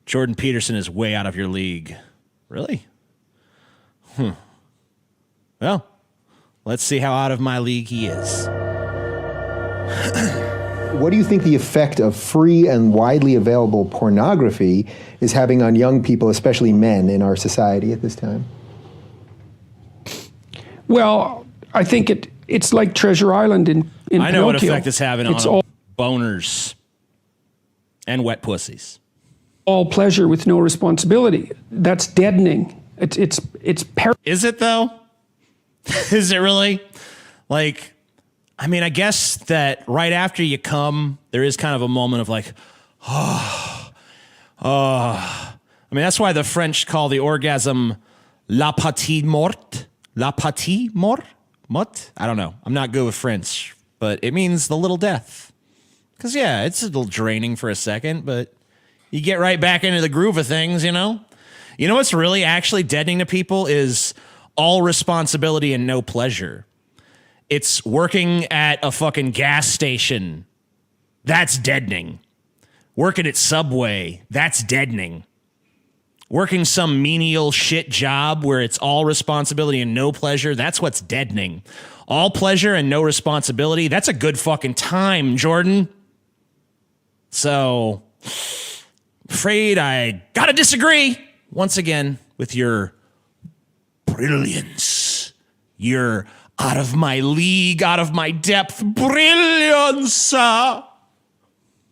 Jordan Peterson is way out of your league. Really? Well, let's see how out of my league he is. What do you think the effect of free and widely available pornography is having on young people, especially men, in our society at this time? Well, I think it's like Treasure Island in I know Pinocchio. what effect it's having on boners and wet pussies. All pleasure with no responsibility. That's deadening. It's Is it though? Is it really? Like, I mean, I guess that right after you come, there is kind of a moment of like, oh. I mean, that's why the French call the orgasm la petite mort. La petite mort? What? I don't know. I'm not good with French, but it means the little death. Because, yeah, it's a little draining for a second, but you get right back into the groove of things, you know? You know what's really actually deadening to people is all responsibility and no pleasure. It's working at a fucking gas station. That's deadening. Working at Subway. That's deadening. Working some menial shit job where it's all responsibility and no pleasure. That's what's deadening. All pleasure and no responsibility. That's a good fucking time, Jordan. So, afraid I gotta disagree once again with your brilliance. Your out of my league, out of my depth brilliance.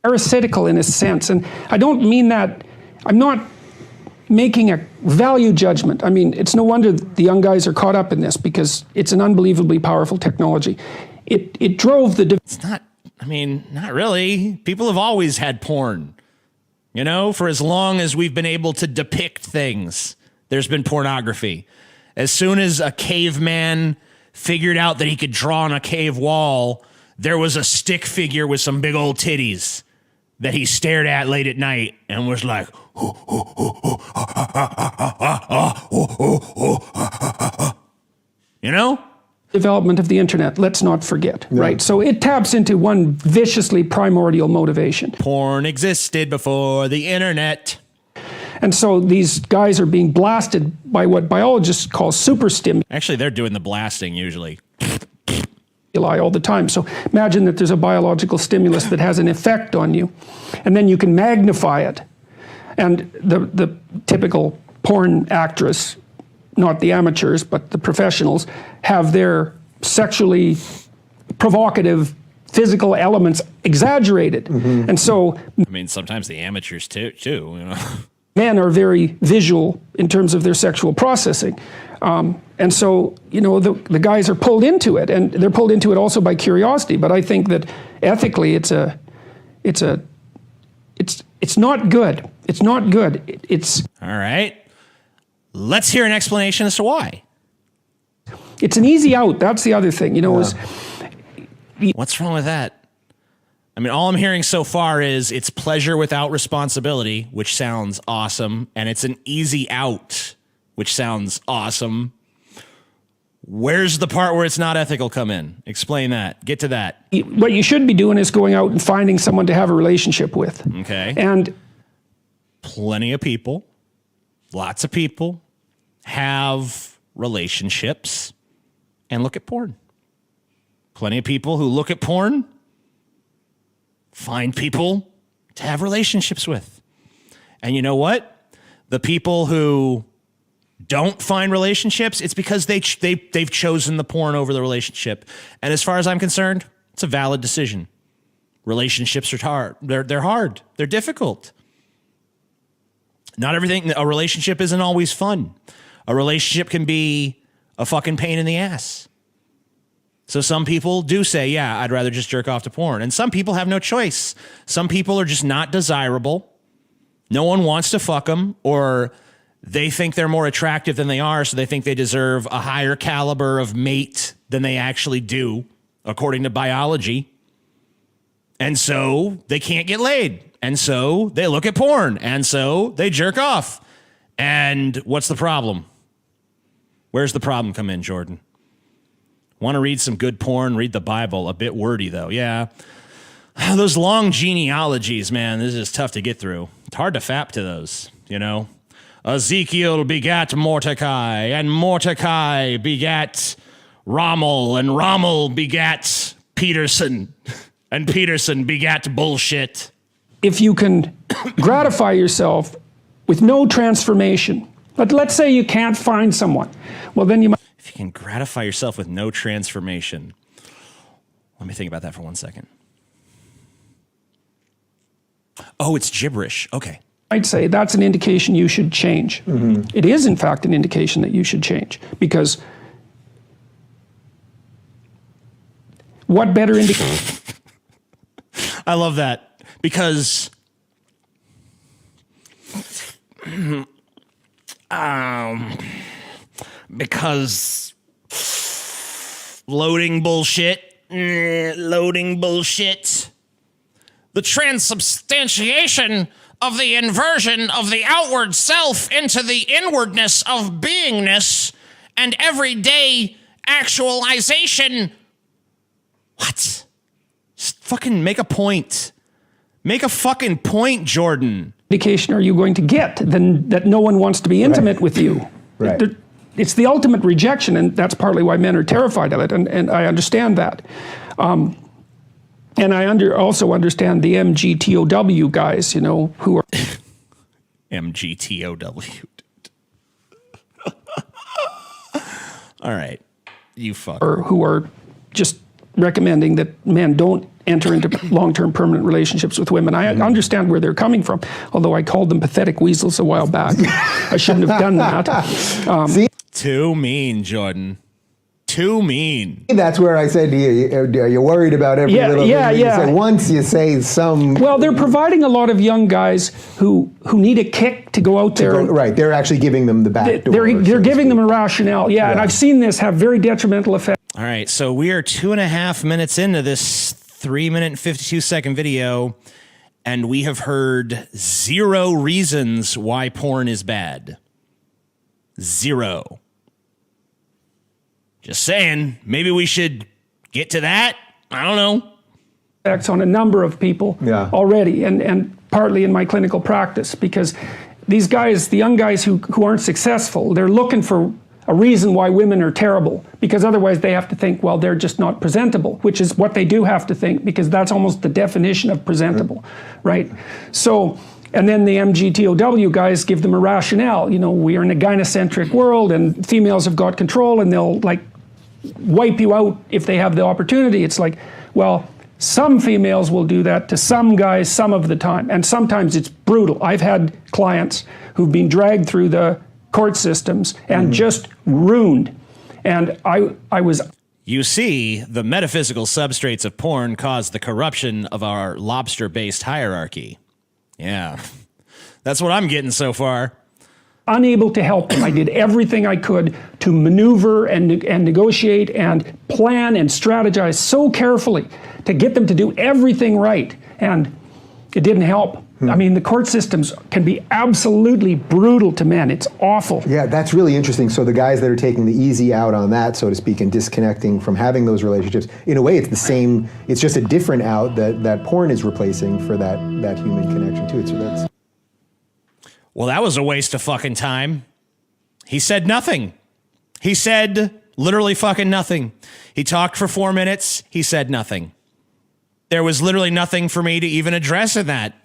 parasitical in a sense. And I don't mean that, I'm not making a value judgment. I mean, it's no wonder the young guys are caught up in this because it's an unbelievably powerful technology. It drove the... It's not, I mean, not really. People have always had porn. You know, for as long as we've been able to depict things, there's been pornography. As soon as a caveman figured out that he could draw on a cave wall, there was a stick figure with some big old titties that he stared at late at night and was like, you know? Development of the internet, let's not forget, right? So it taps into one viciously primordial motivation. Porn existed before the internet. And so these guys are being blasted by what biologists call superstimuli. Actually, they're doing the blasting usually. All the time. So imagine that there's a biological stimulus that has an effect on you, and then you can magnify it. And the typical porn actress, not the amateurs, but the professionals, have their sexually provocative physical elements exaggerated. Mm-hmm. And so... I mean, sometimes the amateurs too, you know. Men are very visual in terms of their sexual processing. And so, you know, the guys are pulled into it, and they're pulled into it also by curiosity. But I think that ethically it's not good. It's not good. It's... All right. Let's hear an explanation as to why. It's an easy out. That's the other thing, you know. What's wrong with that? I mean, all I'm hearing so far is it's pleasure without responsibility, which sounds awesome, and it's an easy out, which sounds awesome. Where's the part where it's not ethical come in? Explain that. Get to that. What you should be doing is going out and finding someone to have a relationship with. Okay. And plenty of people, lots of people have relationships and look at porn. Plenty of people who look at porn find people to have relationships with. And you know what? The people who don't find relationships, it's because they've chosen the porn over the relationship. And as far as I'm concerned, it's a valid decision. Relationships are hard. They're hard. They're difficult. Not everything, a relationship isn't always fun. A relationship can be a fucking pain in the ass. So some people do say, yeah, I'd rather just jerk off to porn. And some people have no choice. Some people are just not desirable. No one wants to fuck them, or they think they're more attractive than they are, so they think they deserve a higher caliber of mate than they actually do, according to biology. And so they can't get laid. And so they look at porn. And so they jerk off. And what's the problem? Where's the problem come in, Jordan? Want to read some good porn? Read the Bible. A bit wordy, though. Yeah. Those long genealogies, man, this is tough to get through. It's hard to fap to those, you know? Ezekiel begat Mordecai, and Mordecai begat Rommel, and Rommel begat Peterson, and Peterson begat bullshit. If you can gratify yourself with no transformation, but let's say you can't find someone, well, then you might. If you can gratify yourself with no transformation. Let me think about that for 1 second. Oh, it's gibberish. Okay. I'd say that's an indication you should change. It is, in fact, an indication that you should change, because what better indication? I love that, because loading bullshit. The transubstantiation of the inversion of the outward self into the inwardness of beingness and everyday actualization. What? Just fucking make a point. Make a fucking point, Jordan. Indication are you going to get then that no one wants to be intimate with you? Right. It's the ultimate rejection, and that's partly why men are terrified of it, and I understand that. And I also understand the MGTOW guys, you know, who are MGTOW. All right, you fuck. or who are just recommending that men don't enter into long-term permanent relationships with women. I understand where they're coming from, although I called them pathetic weasels a while back. I shouldn't have done that. Too mean, Jordan. Too mean. That's where I said to you, are you worried about every little thing? You say, once you say some... Well, they're providing a lot of young guys who need a kick to go out there. Right, they're actually giving them the back door. They're giving them a rationale. Yeah, and I've seen this have very detrimental effects. All right, so we are 2.5 minutes into this 3-minute and 52-second video, and we have heard 0 reasons why porn is bad. 0. Just saying, maybe we should get to that. I don't know. Effects on a number of people already, and partly in my clinical practice, because these guys, the young guys who aren't successful, they're looking for a reason why women are terrible, because otherwise they have to think, well, they're just not presentable, which is what they do have to think, because that's almost the definition of presentable, right? So, and then the MGTOW guys give them a rationale. You know, we are in a gynocentric world, and females have got control, and they'll like wipe you out if they have the opportunity. It's like, well, some females will do that to some guys some of the time, and sometimes it's brutal. I've had clients who've been dragged through the court systems and just ruined. And I was... You see, the metaphysical substrates of porn cause the corruption of our lobster-based hierarchy. Yeah, that's what I'm getting so far. Unable to help them. I did everything I could to maneuver and negotiate and plan and strategize so carefully to get them to do everything right. And it didn't help. I mean, the court systems can be absolutely brutal to men. It's awful. Yeah, that's really interesting. So the guys that are taking the easy out on that, so to speak, and disconnecting from having those relationships, in a way it's the same, it's just a different out that porn is replacing for that human connection too. So that's... Well, that was a waste of fucking time. He said nothing. He said literally fucking nothing. He talked for 4 minutes. He said nothing. There was literally nothing for me to even address in that.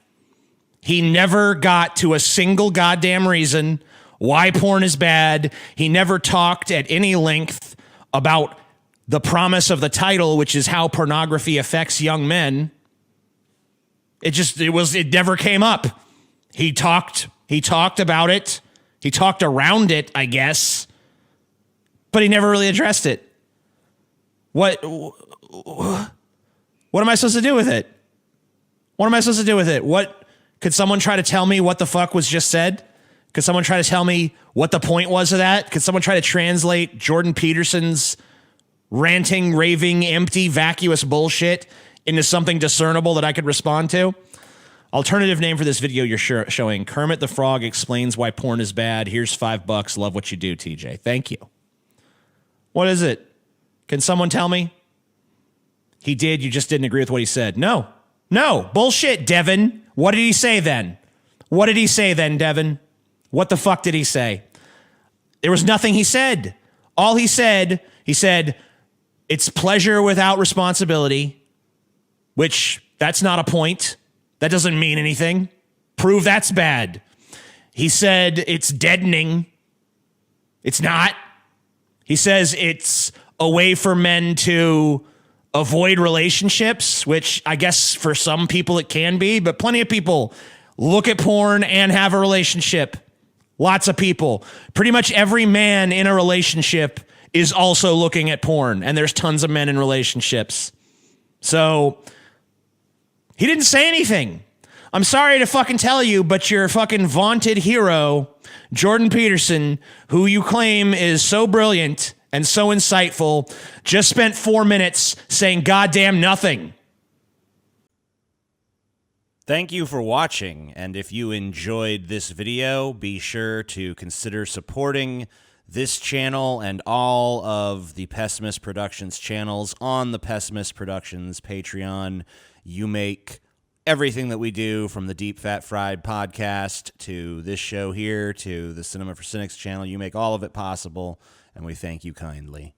He never got to a single goddamn reason why porn is bad. He never talked at any length about the promise of the title, which is how pornography affects young men. It never came up. He talked about it. He talked around it, I guess, but he never really addressed it. What am I supposed to do with it? What am I supposed to do with it? Could someone try to tell me what the fuck was just said? Could someone try to tell me what the point was of that? Could someone try to translate Jordan Peterson's ranting, raving, empty, vacuous bullshit into something discernible that I could respond to? Alternative name for this video you're showing: Kermit the Frog explains why porn is bad. Here's $5. Love what you do, TJ. Thank you. What is it? Can someone tell me? He did. You just didn't agree with what he said. No. Bullshit, Devin. What did he say then? What did he say then, Devin? What the fuck did he say? There was nothing he said. All he said, it's pleasure without responsibility, which that's not a point. That doesn't mean anything. Prove that's bad. He said it's deadening. It's not. He says it's a way for men to avoid relationships, which I guess for some people it can be, but plenty of people look at porn and have a relationship. Lots of people. Pretty much every man in a relationship is also looking at porn, and there's tons of men in relationships. So he didn't say anything. I'm sorry to fucking tell you, but your fucking vaunted hero, Jordan Peterson, who you claim is so brilliant and so insightful, just spent 4 minutes saying goddamn nothing. Thank you for watching, and if you enjoyed this video, be sure to consider supporting this channel and all of the Pessimist Productions channels on the Pessimist Productions Patreon. You make everything that we do, from the Deep Fat Fried podcast to this show here to the Cinema for Cynics channel, you make all of it possible, and we thank you kindly.